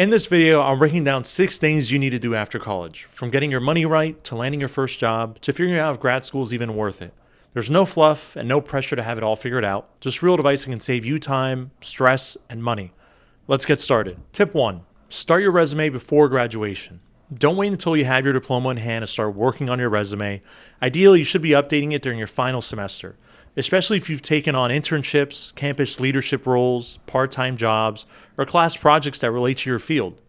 In this video, I'm breaking down 6 things you need to do after college, from getting your money right to landing your first job to figuring out if grad school is even worth it. There's no fluff and no pressure to have it all figured out, just real advice that can save you time, stress, and money. Let's get started. Tip 1. Start your resume before graduation. Don't wait until you have your diploma in hand to start working on your resume. Ideally, you should be updating it during your final semester, especially if you've taken on internships, campus leadership roles, part-time jobs, or class projects that relate to your field.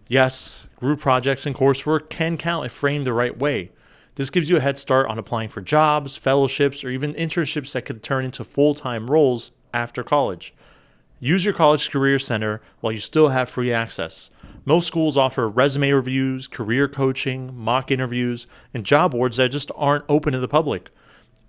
Yes, group projects and coursework can count if framed the right way. This gives you a head start on applying for jobs, fellowships, or even internships that could turn into full-time roles after college. Use your college career center while you still have free access. Most schools offer resume reviews, career coaching, mock interviews, and job boards that just aren't open to the public.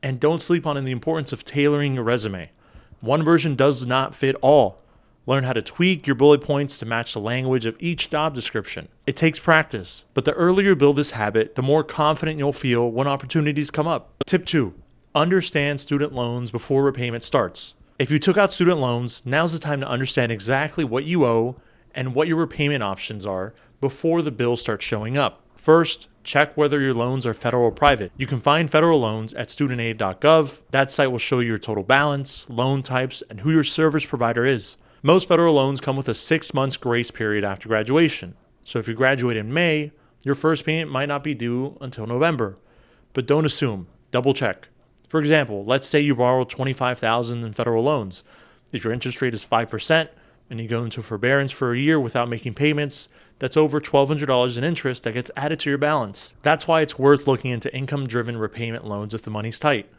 And don't sleep on the importance of tailoring your resume. One version does not fit all. Learn how to tweak your bullet points to match the language of each job description. It takes practice, but the earlier you build this habit, the more confident you'll feel when opportunities come up. Tip 2. Understand student loans before repayment starts. If you took out student loans, now's the time to understand exactly what you owe and what your repayment options are before the bills start showing up. First, check whether your loans are federal or private. You can find federal loans at studentaid.gov. That site will show you your total balance, loan types, and who your service provider is. Most federal loans come with a 6 months grace period after graduation. So if you graduate in May, your first payment might not be due until November. But don't assume. Double check. For example, let's say you borrow $25,000 in federal loans. If your interest rate is 5% and you go into forbearance for a year without making payments, that's over $1,200 in interest that gets added to your balance. That's why it's worth looking into income-driven repayment loans if the money's tight.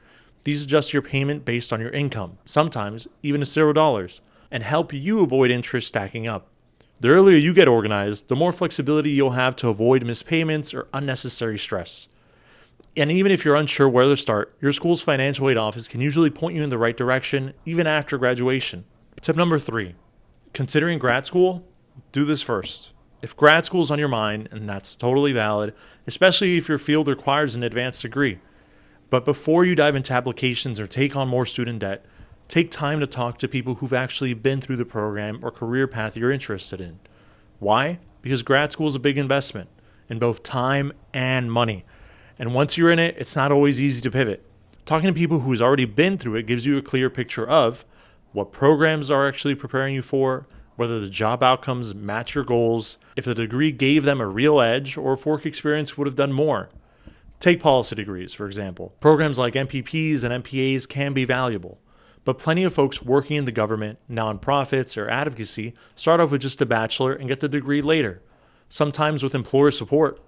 These adjust your payment based on your income, sometimes even to $0, and help you avoid interest stacking up. The earlier you get organized, the more flexibility you'll have to avoid missed payments or unnecessary stress. And even if you're unsure where to start, your school's financial aid office can usually point you in the right direction even after graduation. Tip number 3. Considering grad school? Do this first. If grad school is on your mind, and that's totally valid, especially if your field requires an advanced degree. But before you dive into applications or take on more student debt, take time to talk to people who've actually been through the program or career path you're interested in. Why? Because grad school is a big investment in both time and money. And once you're in it, it's not always easy to pivot. Talking to people who's already been through it gives you a clear picture of what programs are actually preparing you for, whether the job outcomes match your goals, if the degree gave them a real edge, or if work experience would have done more. Take policy degrees, for example. Programs like MPPs and MPAs can be valuable, but plenty of folks working in the government, nonprofits, or advocacy start off with just a bachelor and get the degree later, sometimes with employer support.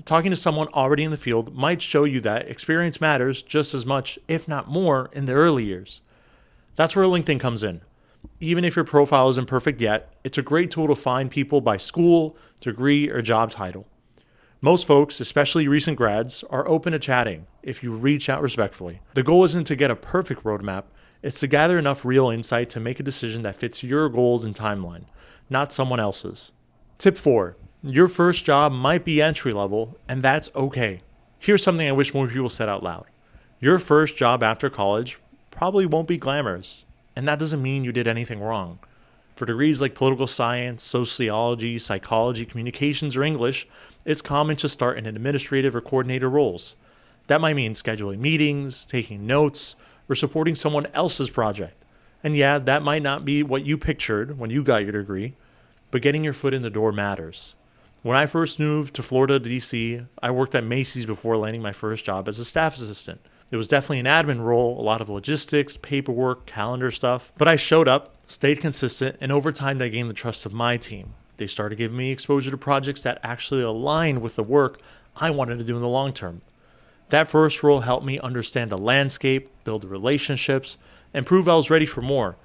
Talking to someone already in the field might show you that experience matters just as much, if not more, in the early years. That's where LinkedIn comes in. Even if your profile isn't perfect yet, it's a great tool to find people by school, degree, or job title. Most folks, especially recent grads, are open to chatting if you reach out respectfully. The goal isn't to get a perfect roadmap, it's to gather enough real insight to make a decision that fits your goals and timeline, not someone else's. Tip 4. Your first job might be entry level, and that's okay. Here's something I wish more people said out loud. Your first job after college probably won't be glamorous, and that doesn't mean you did anything wrong. For degrees like political science, sociology, psychology, communications, or English, it's common to start in administrative or coordinator roles. That might mean scheduling meetings, taking notes, or supporting someone else's project. And yeah, that might not be what you pictured when you got your degree, but getting your foot in the door matters. When I first moved to Florida to DC, I worked at Macy's before landing my first job as a staff assistant. It was definitely an admin role, a lot of logistics, paperwork, calendar stuff. But I showed up, stayed consistent, and over time I gained the trust of my team. They started giving me exposure to projects that actually aligned with the work I wanted to do in the long term. That first role helped me understand the landscape, build relationships, and prove I was ready for more.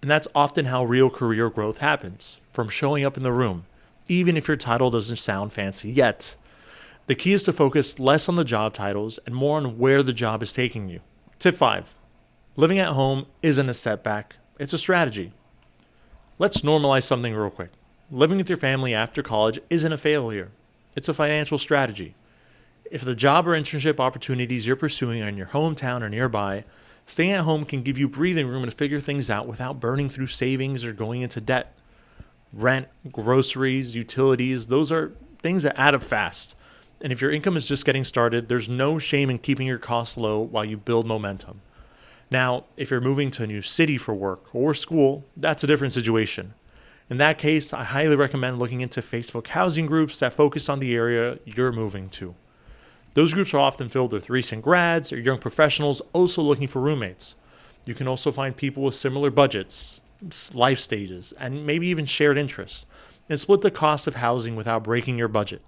And that's often how real career growth happens, from showing up in the room, even if your title doesn't sound fancy yet. The key is to focus less on the job titles and more on where the job is taking you. Tip 5. Living at home isn't a setback, it's a strategy. Let's normalize something real quick. Living with your family after college isn't a failure, it's a financial strategy. If the job or internship opportunities you're pursuing are in your hometown or nearby, staying at home can give you breathing room to figure things out without burning through savings or going into debt. Rent, groceries, utilities, those are things that add up fast. And if your income is just getting started, there's no shame in keeping your costs low while you build momentum. Now, if you're moving to a new city for work or school, that's a different situation. In that case, I highly recommend looking into Facebook housing groups that focus on the area you're moving to. Those groups are often filled with recent grads or young professionals also looking for roommates. You can also find people with similar budgets, life stages, and maybe even shared interests, and split the cost of housing without breaking your budget.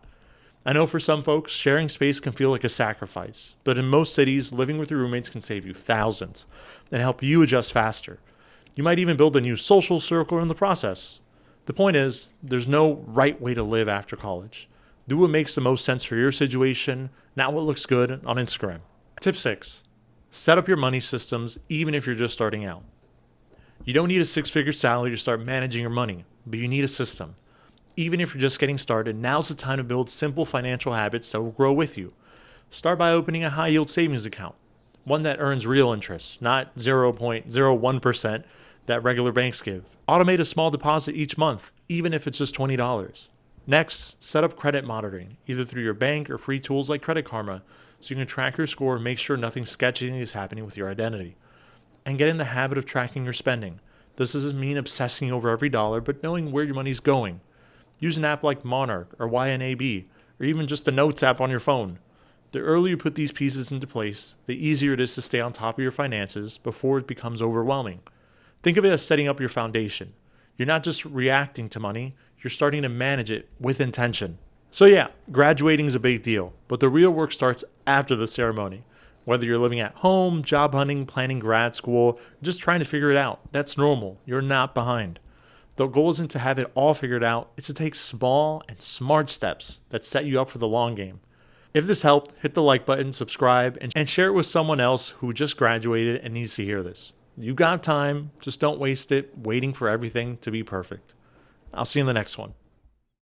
I know for some folks, sharing space can feel like a sacrifice, but in most cities, living with your roommates can save you thousands and help you adjust faster. You might even build a new social circle in the process. The point is, there's no right way to live after college. Do what makes the most sense for your situation, not what looks good on Instagram. Tip 6. Set up your money systems even if you're just starting out. You don't need a six-figure salary to start managing your money, but you need a system. Even if you're just getting started, now's the time to build simple financial habits that will grow with you. Start by opening a high-yield savings account, one that earns real interest, not 0.01% that regular banks give. Automate a small deposit each month, even if it's just $20. Next, set up credit monitoring, either through your bank or free tools like Credit Karma, so you can track your score and make sure nothing sketchy is happening with your identity. And get in the habit of tracking your spending. This doesn't mean obsessing over every dollar, but knowing where your money's going. Use an app like Monarch or YNAB, or even just the Notes app on your phone. The earlier you put these pieces into place, the easier it is to stay on top of your finances before it becomes overwhelming. Think of it as setting up your foundation. You're not just reacting to money, you're starting to manage it with intention. So yeah, graduating is a big deal, but the real work starts after the ceremony. Whether you're living at home, job hunting, planning grad school, just trying to figure it out, that's normal. You're not behind. The goal isn't to have it all figured out, it's to take small and smart steps that set you up for the long game. If this helped, hit the like button, subscribe, and share it with someone else who just graduated and needs to hear this. You got time, just don't waste it waiting for everything to be perfect. I'll see you in the next one.